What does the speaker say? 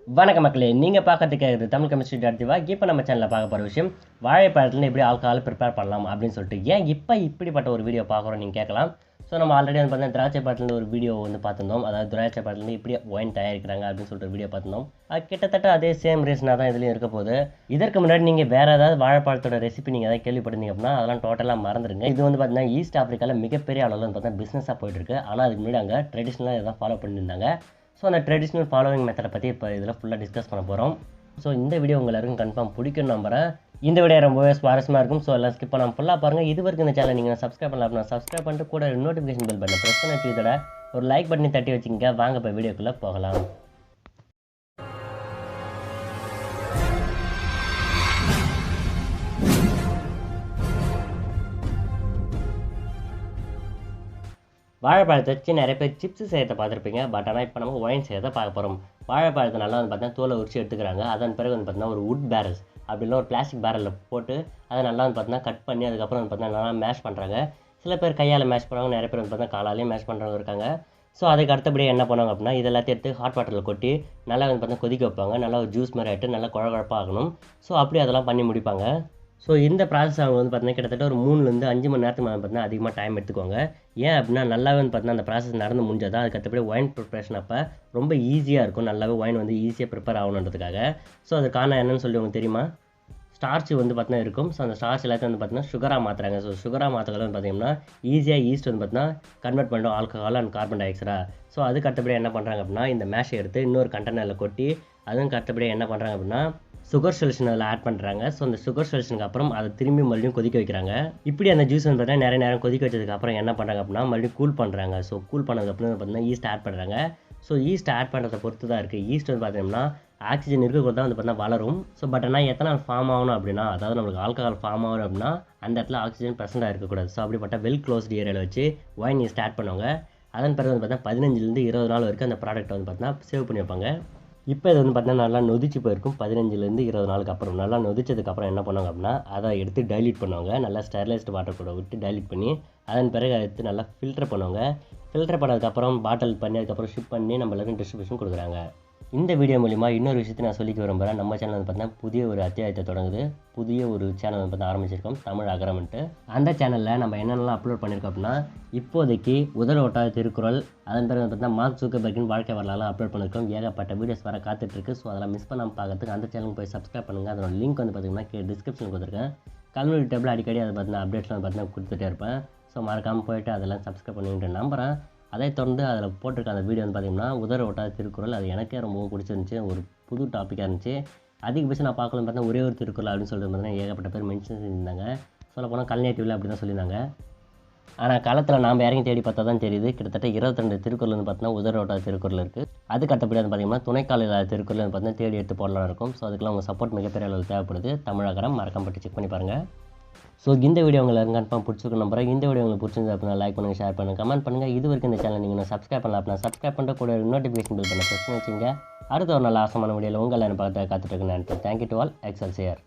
வணக்க மக்களே, நீங்கள் பார்க்கறதுக்கு தமிழ் Chemistry.Dhiva. இப்போ நம்ம சேனலில் பார்க்க போகிற விஷயம் வாழைப்பழத்தில் எப்படி ஆல்கஹால் ப்ரிப்பேர் பண்ணலாம் அப்படின்னு சொல்லிட்டு. ஏன் இப்போ இப்படிப்பட்ட ஒரு வீடியோ பார்க்குறோம் நீங்கள் கேட்கலாம். ஸோ நம்ம ஆல்ரெடி வந்து பார்த்தீங்கன்னா திராட்சை பழத்துலேருந்து ஒரு வீடியோ வந்து பார்த்துருந்தோம். அதாவது திராட்சை பழத்துலேருந்து இப்படி ஒயின் தயாரிக்கிறாங்க அப்படின்னு சொல்லிட்டு வீடியோ பார்த்துருந்தோம். அது கிட்டத்தட்ட அதே சேம் ரீசனாக தான் இதுலேயும் இருக்க போகுது. இதற்கு முன்னாடி நீங்கள் வேறு ஏதாவது வாழைப்பழத்தோட ரெசிபி நீங்கள் ஏதாவது கேள்விப்பட்டிருந்தீங்க அப்படின்னா அதெல்லாம் டோட்டலாக மறந்துடுங்க. இது வந்து பார்த்தீங்கன்னா ஈஸ்ட் ஆஃப்ரிக்காவில் மிகப்பெரிய அளவில் வந்து பார்த்தீங்கன்னா பிஸ்னஸாக போயிட்டுருக்கு. ஆனால் அதுக்கு முன்னாடி அங்கே ட்ரெடிஷ்னலாக இதான் ஃபாலோ பண்ணியிருந்தாங்க. ஸோ அந்த ட்ரெடிஷ்னல் ஃபாலோவிங் மெத்தடை பற்றி இப்போ இதில் ஃபுல்லாக டிஸ்கஸ் பண்ண போகிறோம். ஸோ இந்த வீடியோ உங்கள் எல்லாருக்கும் கன்ஃபார்ம் பிடிக்கும்னு நம்புறேன். இந்த வீடியோ ரொம்பவே சுவாரஸ்யமாக இருக்கும். ஸோ எல்லாம் ஸ்கிப் பண்ணாமல் ஃபுல்லாக பாருங்கள். இது வரைக்கும் இந்த சேனல் நீங்கள் சப்ஸ்கிரைப் பண்ணலாம் அப்படின்னா சப்ஸ்கிரைப் பண்ணிட்டு கூட நோட்டிஃபிகேஷன் பெல் பட்டனை ப்ரெஸ் பண்ணி வச்சுக்கிட்டோட ஒரு லைக் பட்டனை தட்டி வச்சுக்கோங்க. வாங்க இப்போ வீடியோக்குள்ளே போகலாம். வாழைப்பழத்தை வச்சு நிறைய பேர் சிப்ஸ் செய்யறதை பார்த்துருப்பீங்க. பட் ஆனால் இப்போ நம்ம ஒயின் செய்யறதை பார்க்க போகிறோம். வாழைப்பழத்தை நல்லா வந்து பார்த்தீங்கன்னா தோலை உரிச்சு எடுத்துக்கிறாங்க. அதன் பிறகு வந்து பார்த்தீங்கன்னா ஒரு வுட் பேரல்ஸ் அப்படின்னா ஒரு பிளாஸ்டிக் பேரலில் போட்டு அதை நல்லா வந்து பார்த்தீங்கன்னா கட் பண்ணி அதுக்கப்புறம் வந்து பார்த்தீங்கன்னா நல்லா மேஷ் பண்ணுறாங்க. சில பேர் கையால் மேஷ் பண்ணுவாங்க, நிறைய பேர் வந்து பார்த்தீங்கன்னா காலாலேயும் மேஷ் பண்ணுறவங்க இருக்காங்க. ஸோ அதுக்கு அடுத்தபடியாக என்ன பண்ணுவாங்க அப்படின்னா இது எல்லாத்தையும் எடுத்து ஹாட் வாட்டரில் கொட்டி நல்லா வந்து பார்த்தீங்கன்னா கொதிக்க வைப்பாங்க. நல்லா ஒரு ஜூஸ் மாதிரி ஆகிட்டு நல்லா குழகுழப்பாக ஆகணும். ஸோ அப்படி அதெல்லாம் பண்ணி முடிப்பாங்க. ஸோ இந்த ப்ராசஸ் அவங்க வந்து பார்த்தீங்கன்னா கிட்டத்தட்ட ஒரு 3லேருந்து 5 மணி நேரத்துக்கு மேலே பார்த்தீங்கன்னா அதிகமாக டைம் எடுத்துக்கோங்க. ஏன் அப்படின்னா நல்லாவே வந்து பார்த்தீங்கன்னா அந்த ப்ராசஸ் நடந்து முடிஞ்சால் தான் அதுக்கடுத்தபடி ஒயின் ப்ரிப்பரேஷன் அப்போ ரொம்ப ஈஸியாக இருக்கும். நல்லாவே ஒயின் வந்து ஈஸியாக ப்ரிப்பேர் ஆகணுன்றதுக்காக. ஸோ அது காரணம் என்னன்னு சொல்லி உங்களுக்கு தெரியுமா? ஸ்டார்ச் வந்து பார்த்தீங்கன்னா இருக்கும். ஸோ அந்த ஸ்டார்ச் எல்லாத்தையும் வந்து பார்த்தீங்கன்னா சுகராக மாற்றுறாங்க. ஸோ சுகராக மாற்றலாம் வந்து பார்த்தீங்கன்னா ஈஸியாக ஈஸ்ட் வந்து பார்த்தீங்கன்னா கன்வெர்ட் பண்ணிடும் ஆல்கஹால் அண்ட் கார்பன் டை ஆக்சைடா. ஸோ அதுக்கு அடுத்தபடி என்ன பண்ணுறாங்க அப்படின்னா இந்த மேஷை எடுத்து இன்னொரு கண்டெய்னரில் கொட்டி அதுக்கு அடுத்தபடி என்ன பண்ணுறாங்க அப்படின்னா சுகர் சொல்யூஷன் அதில் ஆட் பண்ணுறாங்க. ஸோ அந்த சுகர் சொல்யூஷனுக்கு அப்புறம் அதை திரும்பி மறுபடியும் கொதிக்க வைக்கிறாங்க. இப்படி அந்த ஜூஸ் வந்து பார்த்தீங்கன்னா நிறைய நேரம் கொதிக்க வச்சதுக்கப்புறம் என்ன பண்ணுறாங்க அப்படின்னா மறுபடியும் கூல் பண்ணுறாங்க. ஸோ கூல் பண்ணதுக்கப்புறம் பார்த்தீங்கன்னா ஈஸ்ட் ஆட் பண்ணுறாங்க. ஸோ ஈஸ்ட் ஆட் பண்ணுறதை பொறுத்து தான் இருக்குது. ஈஸ்ட் வந்து பார்த்தீங்கன்னா ஆக்சிஜன் இருக்கிறது தான் வந்து பார்த்தீங்கன்னா வளரும். ஸோ பட் ஆனால் எத்தனால் ஃபார்ம் ஆகணும் அப்படின்னா அதாவது நம்மளுக்கு ஆல்கஹால் ஃபார்ம் ஆகணும் அப்படின்னா அந்த இடத்துல ஆக்சிஜன் ப்ரெசென்ட்டாக இருக்கக்கூடாது. ஸோ அப்படிப்பட்ட வெல் க்ளோஸ்டு ஏரியாவில் வச்சு ஒயின் ஈஸ்ட் ஆட் பண்ணுவாங்க. அதன் பிறகு வந்து பார்த்தீங்கன்னா 15லேருந்து 20 நாள் வரைக்கும் அந்த ப்ராடக்ட்டை வந்து பார்த்தீங்கன்னா சேவ் பண்ணி வைப்பாங்க. இப்போ இது வந்து பார்த்தீங்கன்னா நல்லா நொதிச்சு போயிருக்கும். 15லேருந்து 20 நாளுக்கு அப்புறம் நல்லா நொதிச்சதுக்கப்புறம் என்ன பண்ணுவாங்க அப்படின்னா அதை எடுத்து டைல்யூட் பண்ணுவாங்க. நல்லா ஸ்டெர்லைஸ்டு வாட்டர் கூட விட்டு டைல்யூட் பண்ணி அதன் பிறகு அதை எடுத்து நல்லா ஃபில்டர் பண்ணுவாங்க. ஃபில்டர் பண்ணதுக்கப்புறம் பாட்டில் பண்ணி அதுக்கப்புறம் ஷிப் பண்ணி நம்மளுக்கு டிஸ்ட்ரிபியூஷன் கொடுக்குறாங்க. இந்த வீடியோ மூலிமா இன்னொரு விஷயத்தை நான் சொல்லிக்க விரும்புகிறேன். நம்ம சேனல் வந்து பார்த்தீங்கன்னா புதிய ஒரு அத்தியாயத்தை தொடங்குது. புதிய ஒரு சேனல் வந்து பார்த்தா ஆரம்பிச்சிருக்கோம், தமிழ் அகரமெண்ட்டு. அந்த சேனலில் நம்ம என்னென்னலாம் அப்லோட் பண்ணியிருக்கோம் அப்படின்னா இப்போதைக்கு உதர ஒட்டாத திருக்குறள், அதன் பிறகு பார்த்தீங்கன்னா மார்க் ஜூக்கர்பர்கின் வாழ்க்கை வரலாறு அப்லோட் பண்ணியிருக்கோம். ஏகப்பட்ட வீடியோஸ் வர காத்துட்ருக்கு. ஸோ அதெல்லாம் மிஸ் பண்ணாமல் பார்க்கறதுக்கு அந்த சேனலுக்கு போய் சப்ஸ்கிரைப் பண்ணுங்கள். அதோட லிங்க் வந்து பார்த்தீங்கன்னா டிஸ்கிரிப்ஷன் கொடுத்துருக்கேன். கம்யூனிட்டி டேபிள் அடிக்கடி அதை பார்த்தீங்கன்னா அப்டேட்ஸ்லாம் பார்த்தீங்கன்னா கொடுத்துட்டே இருப்பேன். ஸோ மறக்காமல் போய்ட்டு அதெல்லாம் சப்ஸ்கிரைப் பண்ணிட்டு நம்புகிறேன். அதை தொடர்ந்து அதில் போட்டிருக்க அந்த வீடியோ வந்து பார்த்திங்கன்னா உதர ஒட்டாத திருக்குறள். அது எனக்கே ரொம்பவும் பிடிச்சிருந்துச்சி. ஒரு புது டாப்பிக்காக இருந்துச்சு. அதிகபட்சம் நான் பார்க்கணும்னு பார்த்தா ஒரே ஒரு திருக்குறள் அப்படின்னு சொல்லிட்டு பார்த்தீங்கன்னா ஏகப்பட்ட பேர் மென்ஷன் செஞ்சுருந்தாங்க. சொல்ல போனால் கல்நேட்டிவில் அப்படி தான் சொல்லியிருந்தாங்க. ஆனால் காலத்தில் நாம் இறங்கி தேடி பார்த்தா தான் தெரியுது கிட்டத்தட்ட 22 திருக்குறள் வந்து பார்த்தீங்கன்னா உதர ஒட்டாத திருக்குறள் இருக்குது. அதுக்கு அடுத்தபடி வந்து பார்த்திங்கன்னா துணைக்கால இல்லாத திருக்குறள் வந்து பார்த்தீங்கன்னா தேடி எடுத்து போடலாம் இருக்கும். ஸோ அதுக்கெல்லாம் உங்கள் சப்போர்ட் மிகப்பெரிய அளவில் தேவைப்படுது. தமிழகரம் மறக்காம பட்டு செக் பண்ணி பாருங்கள். ஸோ இந்த வீடியோ உங்களுக்கு கன்ஃபார்ம் பிடிச்சிருக்கு நம்புறேன். இந்த வீடியோ உங்களுக்கு பிடிச்சிருந்து அப்படின்னா லைக் பண்ணுங்கள், ஷேர் பண்ணுங்கள், கமெண்ட் பண்ணுங்கள். இது வரைக்கும் இந்த சேனல் நீங்கள் சப்ஸ்கிரைப் பண்ணலாம் அப்படின்னா சப்ஸ்கிரைப் பண்ணிட்டு கூட நோட்டிஃபிகேஷன் பில் பண்ண பிரச்சனை வச்சுங்க. அடுத்த ஒரு நல்ல ஆசமான வீடியோவில் உங்களை பார்த்து காத்துட்டு இருக்கேன். Thank you to all. எக்ஸல்சியர்.